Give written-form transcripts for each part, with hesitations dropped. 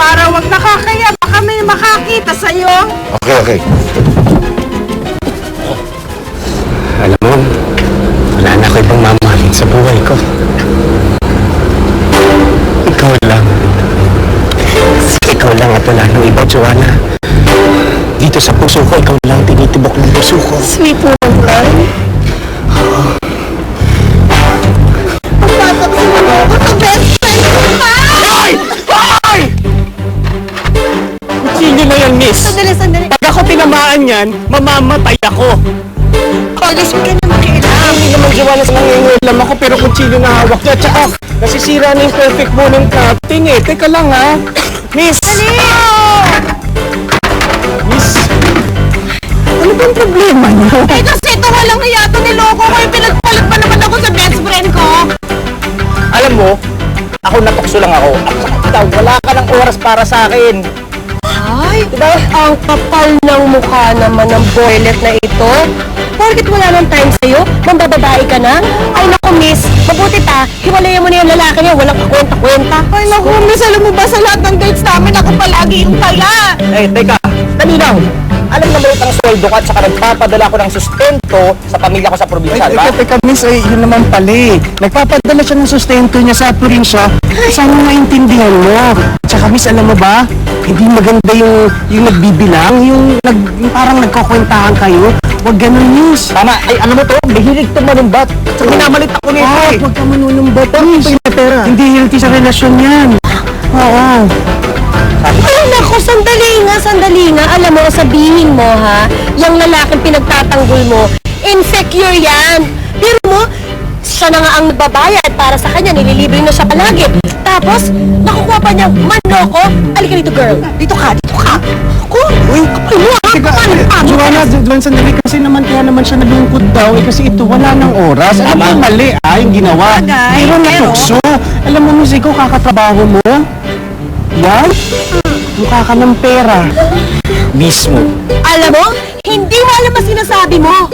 para wag nakakaya. Baka may makakita sa'yo. Okay. Alam mo, wala na ako ibang mamahalin sa buhay ko. Ikaw lang. Ikaw lang at wala nang iba, Joanna. Dito sa puso ko, ikaw lang tinitibok ng puso ko. Sweet mo naman. Ang tataksin mo ako sa best friend ko pa! Hoy! Hoy! Sino na yan, miss? Sandali. Pag ako tinamaan yan, mamamatay ako. Alis ka na makialam. Hindi naman Joanna sa nangingilam ako, pero kung sino na hawak niya. Tsaka, nasisira na yung perfect mo ng crafting eh. Teka lang ha. Miss! Dali! Miss! Ano bang problema niyo? Eh kasi ito walang hiyato niloko ko. Yung pinagpalit pa naman ako sa best friend ko. Alam mo, ako natukso lang ako. At saka ikaw, wala ka ng oras para sa akin. Ay, diba? Ang kapal ng mukha naman ng boylet na ito. Porkit wala nang time sa'yo, mambababae ka na? Ay naku miss, mabuti pa, hiwalayan mo na yung lalaki niya, walang kakwenta-kwenta. Ay naku miss, alam mo ba sa lahat ng dates namin, ako palagi yung taya. Eh, teka, dali lang. Alam na maliit ang sweldo ko at saka nagpapadala ko ng sustento sa pamilya ko sa probinsya, di ba? Teka, miss, yun naman pala eh. Nagpapadala siya ng sustento niya sa probinsya. Sana maintindihan mo. Tsaka miss, alam mo ba, hindi maganda yung nagbibilang, yung parang nagkukwentahan kayo. Huwag ganun, miss. Tama, ay alam mo to, mahilig to manumbat. At saka minamalit ako nito eh. Huwag ka manunumbat, miss. Hindi healthy sa relasyon yan. Oo. Ay naku, sandali nga. Alam mo, sabihin mo ha, yung lalaking pinagtatanggol mo, insecure yan. Pero mo, siya na nga ang nagbabayad para sa kanya, nililibre na siya palagi. Tapos, nakukuha pa niya, manloko. Halika dito, girl. Dito ka. Ako? Uy, Kapal mo, ha? teka, Kapal. Joanna, sandali kasi naman kaya naman siya nalungkot daw eh kasi ito wala ng oras. Alam mo, mali yung ginawa. Bagay, Pero pero- natukso. Alam mo, miss, ikaw kakatrabaho mo. Yan? Mukha ka ng pera. Mismo. Alam mo, hindi mo alam ang sinasabi mo.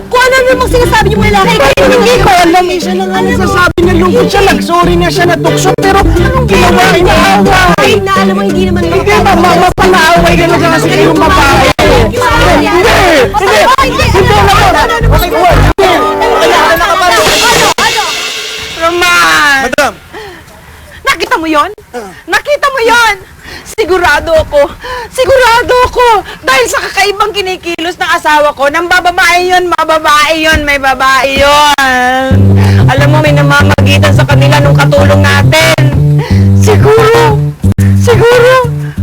Kung ano namang sinasabi niyo mga lalaki, Hindi ko alam, isa na nga nagsasabi na lungkot siya. Nag-sorry na siya, natukso. Pero anong ginawa? Inaaway. ay na alam mo, hindi naman Hindi ba, mapanaaway ka na siya kasi kayong babae. Roman! Madam! Nakita mo yon? Nakita mo yon? Sigurado ako dahil sa kakaibang kinikilos ng asawa ko, nang bababae yun, may babae yun. Alam mo, may namamagitan sa kanila nung katulong natin. Siguro,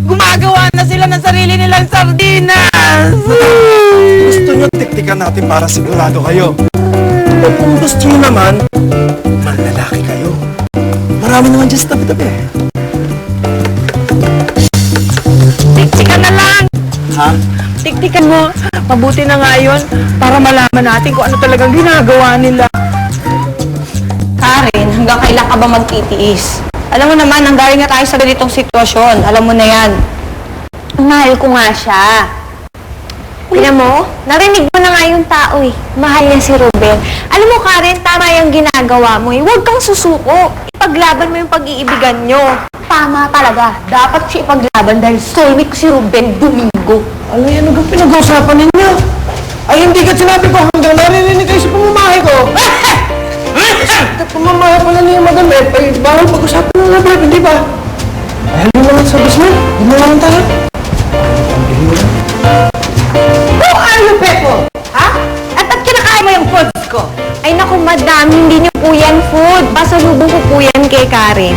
gumagawa na sila ng sarili nilang sardinas. Gusto nyo tiktikan natin para sigurado kayo. O kung gusto nyo naman, manlalaki kayo. Marami naman dyan sa tabi-tabi. Tiktikan na lang. Ha? Tiktikan mo. Mabuti na nga yun para malaman natin kung ano talagang ginagawa nila. Karen, hanggang kailan ka ba magtitiis? Alam mo naman, nanggaling na tayo sa ganitong sitwasyon. Alam mo na yan. Mahal ko nga siya. Alam mo, narinig mo na nga yung tao eh. Mahal niya si Ruben. Alam mo, Karen, tama yung ginagawa mo eh. Huwag kang susuko. Ipaglaban mo yung pag-iibigan nyo. Tama talaga. Dapat siya ipaglaban dahil soulmate ko si Ruben Domingo. Ano yan? Ano pinag-uusapan ninyo? Ay, hindi ka sinabi ko hanggang narinig kayo sa pamamahay ko. Pamamahay pala niya madam eh. Ay, bawal pag-usapan ng laban, hindi ba? Ay, ano naman sa basement? Hindi mo naman tayo. Who are you, Beppo? Ha? At kinakain mo yung foods ko? Ay naku, madam, hindi niyo po yan food. Pasalubong ko po yan kay Karen.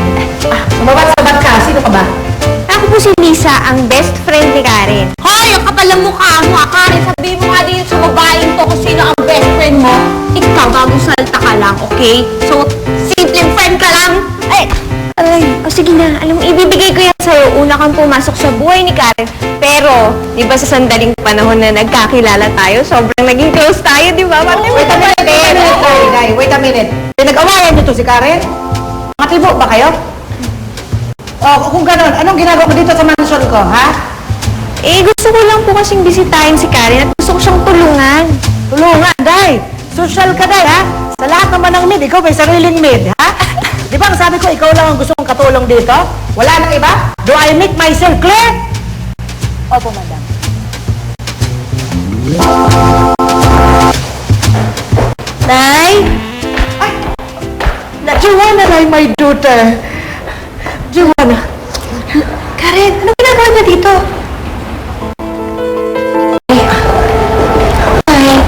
Sabat ka. Sino ka ba? Ako po si Lisa, ang best friend ni Karen. Hoy! Ang kapal ng mukha mo, Karen. Sabihin mo nga din sa babaeng to kung sino ang best friend mo. Ikaw, bagong salta ka lang, okay? So, simpleng friend ka lang. Ay, o sige na. Alam mo, ibibigay ko yan sa'yo. Una kang pumasok sa buhay ni Karen. Pero, di ba sa sandaling panahon na nagkakilala tayo, sobrang naging close tayo, di ba? Wait a minute, Day. Wait a minute. Pinag-awayan niyo to si Karen? Matibo ba kayo? Kung gano'n, anong ginagawa ko dito sa mansion ko, ha? Eh, gusto ko lang po kasing bisitahin si Karen at gusto ko siyang tulungan. Tulungan, Day. Social ka, Day, ha? Sa lahat naman ng maid, ikaw may sariling maid, ha? Di ba ang sabi ko, ikaw lang ang gusto kong katulong dito? Wala nang iba? Do I make myself clear? Opo, madam. Nay? Joanna, my daughter. Joanna. Karen, ano ginagawa niya dito? Ay,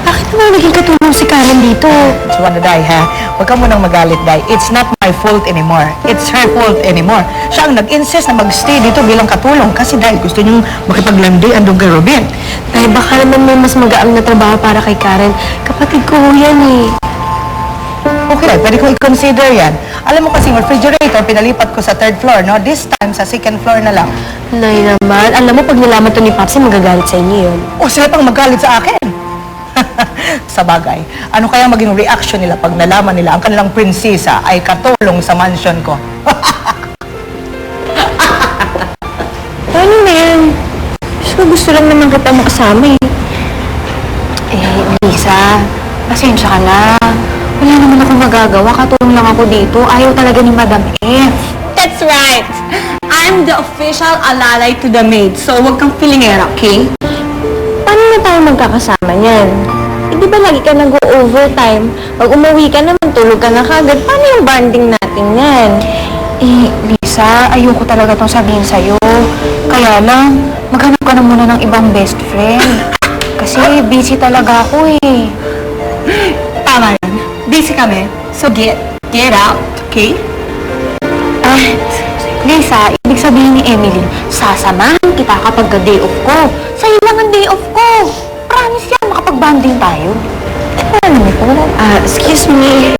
bakit naman naging katulong si Karen dito? Joanna, Day, ha? Huwag ka munang magalit, Day. It's not my fault anymore. It's her fault anymore. Siya ang nag-insist na mag-stay dito bilang katulong kasi dahil gusto niyong makipaglandian doon kay Robin. Ay, baka naman may mas magaang na trabaho para kay Karen. Kapatid ko ho yan eh. Okay, pwede ko i-consider yan. Alam mo kasi, refrigerator, pinalipat ko sa 3rd floor, no? This time, sa 2nd floor na lang. Nay naman, alam mo pag nalaman to ni Papsi, magagalit sa inyo yun. O, sila pang magalit sa akin. Sa bagay, ano kaya maging reaction nila pag nalaman nila ang kanilang prinsesa ay katulong sa mansion ko? Paano na yan? Gusto lang naman kita makasama eh. Lisa, pasensya ka na. Wala naman ako magagawa. Katulong lang ako dito. Ayaw talaga ni Madam F. That's right! I'm the official alalay to the maid, so huwag kang filingera, okay? Paano na tayo magkakasama niyan? Eh, di ba lagi ka nag-overtime? Pag umuwi ka naman, tulog ka na kagad. Paano yung bonding natin yan? Lisa, ayoko talaga itong sabihin sa'yo. Kaya lang, maghanap ka na muna ng ibang best friend. Kasi busy talaga ako eh. Tama yan. Busy kami, so get out, okay? Lisa, ibig sabihin ni Emily, sasamahan kita kapag day off ko. Sa'yo lang ang day off ko. Promise yan, makapag-banding tayo. Ano nito? Excuse me.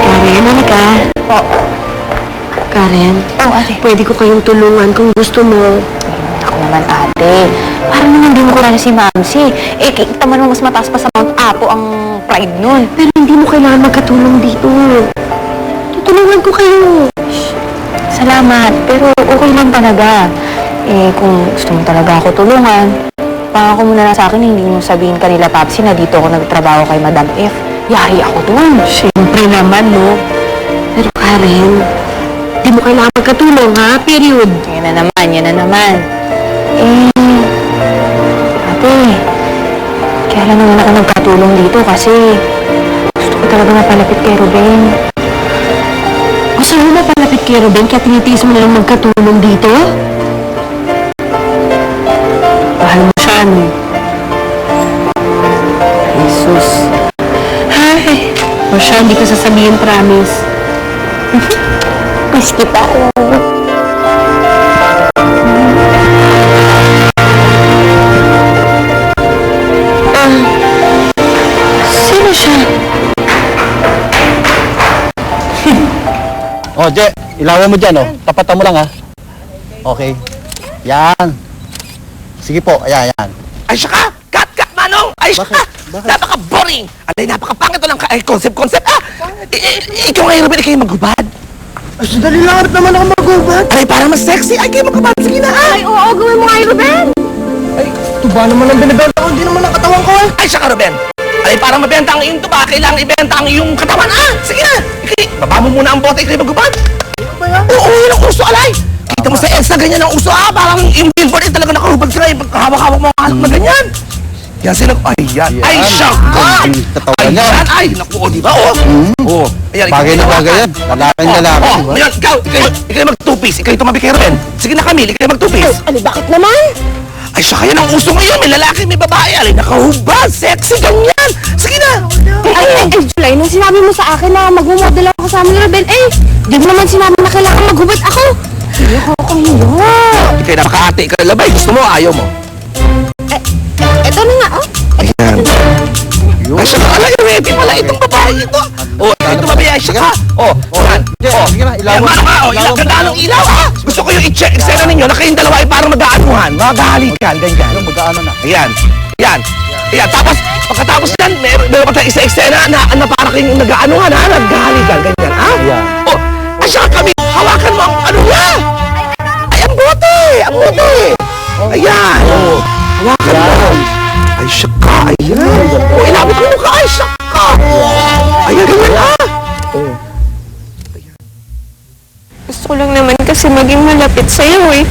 Karen, ano ka? Karen, Ate. pwede ko kayong tulungan kung gusto mo. Ako naman, ate. Parang naman di mo ko na si Mamsi. Eh, kita mo naman mas mataas pa sa Mount Apo ang pride nun. Pero hindi mo kailangan magkatulong dito. Tutulungan ko kayo. Salamat, pero okay lang talaga. Eh, kung gusto mo talaga ako tulungan, pangako mo na lang sa akin, hindi mo sabihin kanila, Papsi, na dito ako nagtrabaho kay Madam F. Yari ako dun. Siyempre naman, no? Pero Karen, di mo kailangan magkatulong, ha? Period. Yan na naman, yan na naman. Eh, ate, kaya lang naman ako nagkatulong dito kasi gusto ko talaga mapalapit kay Ruben. Gusto mo na palapit kay Ruben kaya tinitiis mo na lang magkatulong dito? Mahal mo siya, no? Jesus. Ay, o siya, hindi ko sasabihin, promise. Miss kita. Sino siya? Oh, Je, ilawan mo dyan, oh. Tapatan mo lang, ha. Okay. Yan. Sige po, ayan, ayan. Ay, siya ka! Cut, Manong! Ay, siya ka! Napaka-boring! Alay, napaka-pangit to ng concept! Ikaw ngayon, Ruben, ikaw yung maghubad. Ay, sandali lang, harap naman ako magubad. Alay, para mas sexy. Ay, kayo maghubad. Sige na, Ay, oo, gawin mo nga yun, Ruben! Ay, tuba naman ang binibenta ko, hindi naman ang katawan ko, eh. Ay, siya ka, Ruben. Alay, para mabenta ang iyong tuba, kailangan ibenta ang iyong katawan. Sige na! Baba mo muna ang bote, ikaw yung maghubad. Oo, yun ang uso, alay! Kita mo sa EDSA, ganyan ang uso, Parang yung billboard, talaga nakahubad sila. Hawak-hawak mo ang anak na ganyan. Yan sila. Ay, yan. Ay, siya ka! Ang katawan niya. Ayan, ay, naku, di ba? Oo. Ayan, Bagay na ikaw, bagay yan. Lalaking lalaki, di ba? Ayan, ikaw yung mag-two-piece. Ikaw yung tumabi kay Ruben. Sige na, Camille, ikaw yung mag-two-piece. Ano, bakit naman? Ay, siya kaya ng uso ngayon. May lalaki, may babae. Alay, nakahubad, sexy, ganyan. Sige na. July, nung sinabi mo sa akin na mag-model ako kasama ni Ruben, di mo naman sinabi na kailangan maghubad ako. Ayoko ko hiyo. Ikaw yung napaka-ate, ikaw yung labay. Gusto mo, ayaw mo. Eto na nga, oh. Ayan. Ay, siya ka. Alay, ready pala itong babae ito. Oh, ito babae, ay siya ka. Oh, yan. Oh, sige na, ilawan mo. Yan, mano, ilaw, gandaan ng ilaw, Gusto ko yung i-check eksena ninyo na kayong dalawa ay parang mag-aanuhan. Mag-ahalikan, ganyan. Magkaano na? Ayan. Ayan. Ayan. Tapos, pagkatapos yan, meron pa tayong isa eksena na parang kayong nag-aanuhan, Nag-ahalikan, ganyan, Ayan. Oh, ay siya kami. Hawakan mo ang ano niya. Ay, ang bote. Ang bote. Ayan. Oh. Hawakan mo. Ay, siya ka. Ayan. Oh, ilapit mo ka. Ay, siya ka. Ayan, ganyan, ko lang naman kasi maging malapit sa'yo eh.